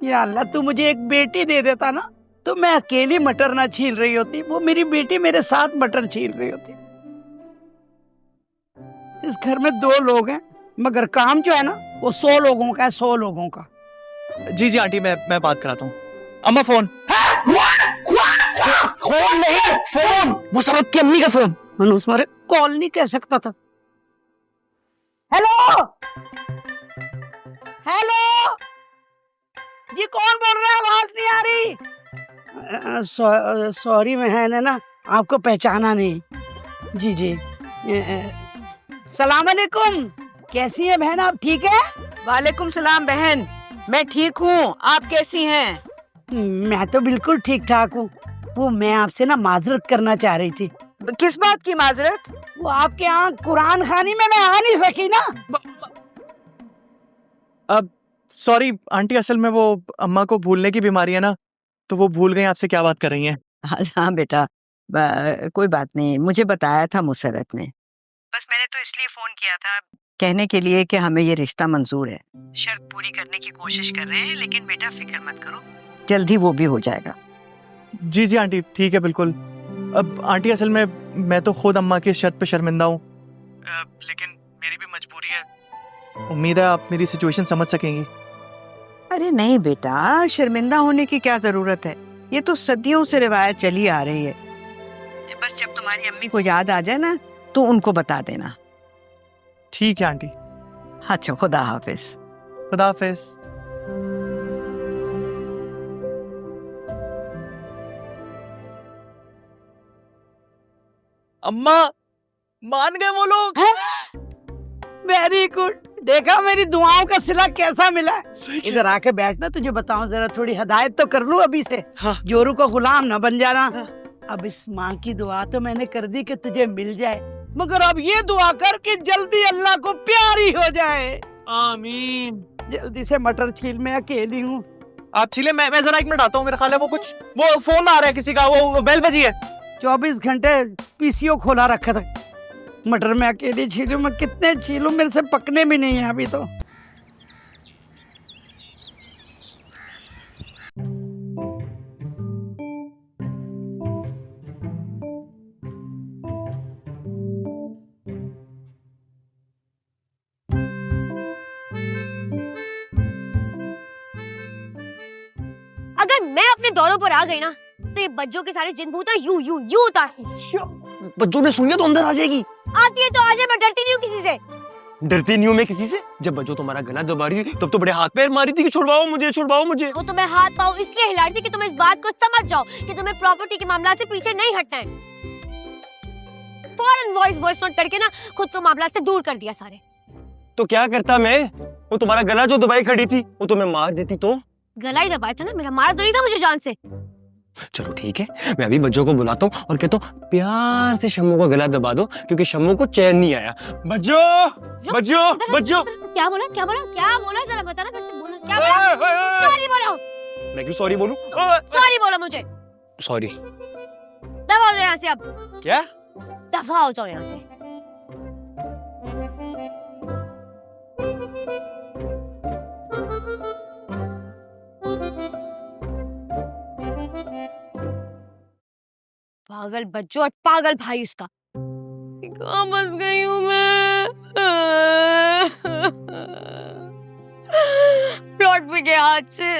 या अल्लाह, तू मुझे एक बेटी दे देता ना, तो मैं अकेली मटर ना छील रही होती, वो मेरी बेटी मेरे साथ मटर छील रही होती। इस घर में 2 लोग हैं, मगर काम जो है ना वो 100 लोगों का है, 100 लोगों का। जी जी आंटी, मैं बात कराता हूँ। अम्मा फोन। फोन नहीं, फोन, वो सड़क की अम्मी का फोन। मनुष्य मारे कॉल नहीं कह सकता था। हेलो हेलो जी, कौन बोल रहा है? आवाज नहीं आ रही। सॉरी बहन, है ना, आपको पहचाना नहीं। जी जी। सलाम अलैकुम, कैसी है बहन, आप ठीक है? वालेकुम सलाम बहन, मैं ठीक हूँ, आप कैसी हैं? मैं तो बिल्कुल ठीक ठाक हूँ। वो मैं आपसे ना माजरत करना चाह रही थी। किस बात की माजरत? वो आपके यहाँ कुरान खानी में मैं आ नहीं सकी ना। अब सॉरी आंटी, असल में वो अम्मा को भूलने की बीमारी है ना, तो वो भूल गई आपसे क्या बात कर रही हैं। हाँ बेटा, कोई बात नहीं, मुझे बताया था मुसरत ने। बस मैंने तो इसलिए फोन किया था कहने के लिए कि हमें ये रिश्ता मंजूर है। शर्त पूरी करने की कोशिश कर रहे हैं, लेकिन बेटा फिक्र मत करो, जल्दी वो भी हो जाएगा। जी जी आंटी, ठीक है बिल्कुल। अब आंटी असल में मैं तो खुद अम्मा की शर्त पे शर्मिंदा हूँ, लेकिन मेरी भी मजबूरी है। उम्मीद है आप मेरी सिचुएशन समझ सकेंगी। अरे नहीं बेटा, शर्मिंदा होने की क्या जरूरत है, ये तो सदियों से रिवायत चली आ रही है। बस जब तुम्हारी अम्मी को याद आ जाए ना, तो उनको बता देना। ठीक है आंटी। अच्छा, खुदा हाफिज। खुदा हाफिज। अम्मा, मान गए वो लोग। वेरी गुड, देखा मेरी दुआओं का सिला कैसा मिला है। सही इधर आके बैठना, तुझे बताऊं, जरा थोड़ी हिदायत तो कर लूं अभी से। हाँ। जोरू का गुलाम ना बन जाना। अब इस माँ की दुआ तो मैंने कर दी कि तुझे मिल जाए, मगर अब ये दुआ कर कि जल्दी अल्लाह को प्यारी हो जाए। आमीन। जल्दी से मटर छील, मैं अकेली हूँ। आप छीले, मैं जरा 1 मिनट आता हूँ। मेरा ख्याल है वो फोन आ रहा है किसी का, वो बेल बजी है। 24 घंटे पीसीओ खोला रखा था। मटर में अकेली छीलूं, मैं कितने छीलूं, मेरे से पकने भी नहीं है अभी तो। अगर मैं अपने दौरों पर आ गई ना, तो ये बच्चों के सारे जिन भूत यूं यूं यूं उतार। बच्चों ने सुन लिया तो अंदर आ जाएगी। आती है तो आ जाए, मैं डरती नहीं हूँ किसी से। डरती नहीं हूँ मैं किसी से। जब बच्चों तुम्हारा गला दबा रही थी तब तो बड़े हाथ पैर मारी थी कि छुड़वाओ मुझे, छुड़वाओ मुझे। वो तो मैं हाथ पाँव इसलिए हिला रही थी कि तुम इस बात को समझ जाओ कि तुम्हें प्रॉपर्टी के मामला से पीछे नहीं हटना है। फौरन वॉइस नोट करके ना खुद को मामला से दूर कर दिया सारे। तो क्या करता मैं? वो तुम्हारा गला जो दबाई खड़ी थी वो तो मैं मार देती तो। गला ही दबाया था ना, मेरा मार तो नहीं था मुझे जान से। चलो ठीक है, मैं अभी बच्चों को बुलाता हूँ और कहता हूँ प्यार से शम्मू का गला दबा दो, क्योंकि शम्मू को चैन नहीं आया। बच्चों, बच्चों, बच्चों। क्या बोला, क्या बोला, क्या बोला, जरा बताना फिर से, बोला क्या बोला? सॉरी बोलो। मैं क्यों सॉरी बोलूं? सॉरी बोलो मुझे। सॉरी। दफा हो जाओ यहाँ से अब। क्या? दफा हो जाओ यहाँ से। पागल बच्चों और पागल भाई इसका। कहाँ फंस गई हूँ मैं? प्लॉट पे गया हाथ से।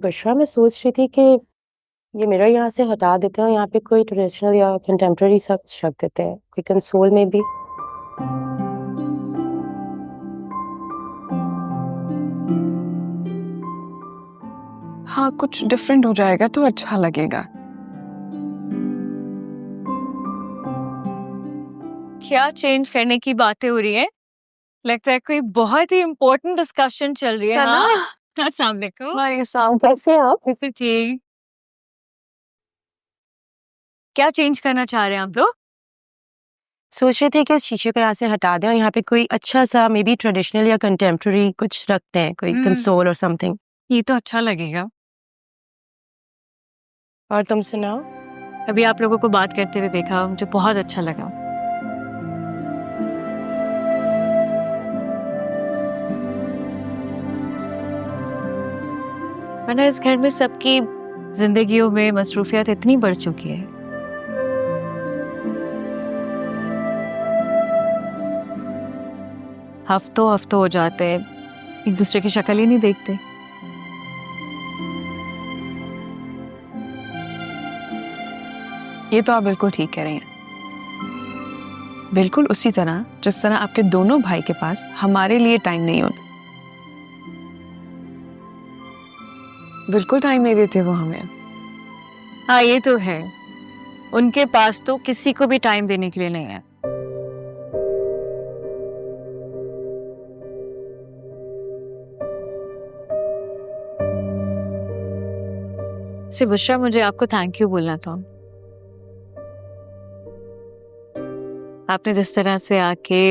बशरा, मैं सोच रही थी कि ये मिरर यहाँ से हटा देते हैं और यहाँ पे कोई ट्रेडिशनल या कंटेम्प्रेरी सा कुछ रख देते हैं, कोई कंसोल में भी। हाँ, कुछ डिफरेंट हो जाएगा तो अच्छा लगेगा। क्या चेंज करने की बातें हो रही है? लगता है कोई बहुत ही इम्पोर्टेंट डिस्कशन चल रही है ना? अस्सलाम वालेकुम। वालेकुम, कैसे हैं आप? बिल्कुल ठीक। क्या चेंज करना चाह रहे हैं आप लोग? सोच रहे थे कि इस शीशे को यहाँ से हटा दें और यहाँ पे कोई अच्छा सा मे बी ट्रेडिशनल या कंटेम्प्रेरी कुछ रखते हैं, कोई कंसोल और समथिंग। ये तो अच्छा लगेगा। और तुम सुनाओ? अभी आप लोगों को बात करते हुए देखा, मुझे बहुत अच्छा लगा। वरना इस घर में सबकी जिंदगियों में मसरूफियत इतनी बढ़ चुकी है। हफ्तों हफ्तों हो जाते हैं, एक दूसरे की शक्ल ही नहीं देखते। ये तो आप बिल्कुल ठीक कह रही हैं। बिल्कुल उसी तरह जिस तरह आपके दोनों भाई के पास हमारे लिए टाइम नहीं होता। बिल्कुल टाइम नहीं देते वो हमें। हाँ ये तो है, उनके पास तो किसी को भी टाइम देने के लिए नहीं है। से बुशरा, मुझे आपको थैंक यू बोलना था। आपने जिस तरह से आके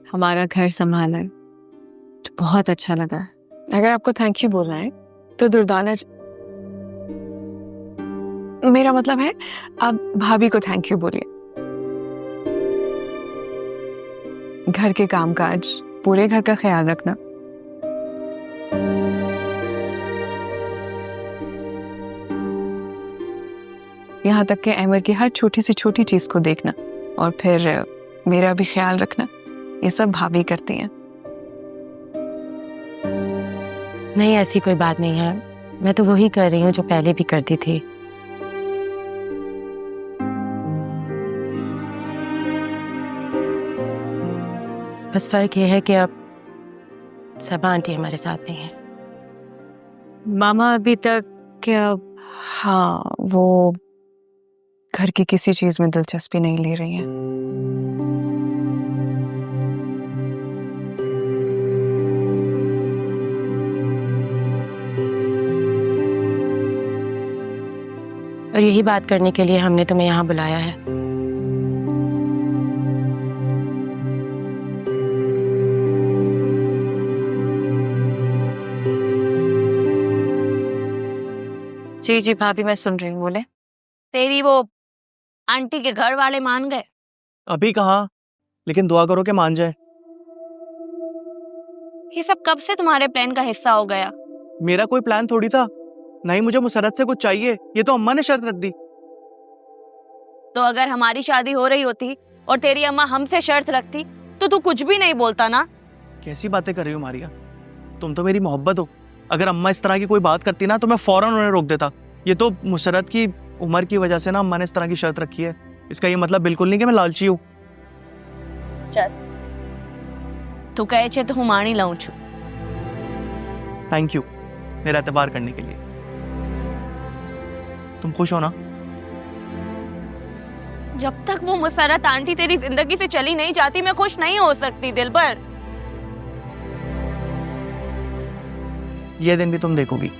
हमारा घर संभाला है, तो बहुत अच्छा लगा। अगर आपको थैंक यू बोलना है तो दुर्दाना मेरा मतलब है आप भाभी को थैंक यू बोलिए। घर के कामकाज, पूरे घर का ख्याल रखना। यहाँ तक कि अहमद की हर छोटी सी छोटी चीज को देखना और फिर मेरा भी ख्याल रखना, ये सब भाभी करती हैं। नहीं, ऐसी कोई बात नहीं है, मैं तो वही कर रही हूँ जो पहले भी करती थी। बस फर्क ये है कि अब सब आंटी हमारे साथ नहीं है। मामा अभी तक क्या? हाँ, वो घर की किसी चीज में दिलचस्पी नहीं ले रही हैं। और यही बात करने के लिए हमने तुम्हें यहाँ बुलाया है। जी जी भाभी, मैं सुन रही हूँ, बोले। तेरी वो आंटी के घर वाले मान गए? अभी कहाँ, लेकिन दुआ करो कि मान जाए। ये सब कब से तुम्हारे प्लान का हिस्सा हो गया? मेरा कोई प्लान थोड़ी था, नहीं मुझे मुसरत से कुछ चाहिए, ये तो अम्मा ने शर्त रख दी। तो अगर हमारी शादी हो रही होती और तेरी अम्मा हमसे शर्त रखती तो तू कुछ भी नहीं बोलता ना? कैसी बातें कर रही हो मारिया, तुम तो मेरी मोहब्बत हो। अगर अम्मा इस तरह की कोई बात करती ना तो मैं फौरन उन्हें रोक देता। ये तो मुसरत की उम्र की वजह से ना अम्मा ने इस तरह की शर्त रखी है। इसका ये मतलब बिल्कुल नहीं कि मैं लालची हूँ। तू कहे छे तो हूँ मानी लाऊं छू। थैंक यू मेरा एतबार करने के लिए। तुम खुश हो ना? जब तक वो मुसरत आंटी तेरी जिंदगी से चली नहीं जाती मैं खुश नहीं हो सकती दिलबर। ये दिन भी तुम देखोगी।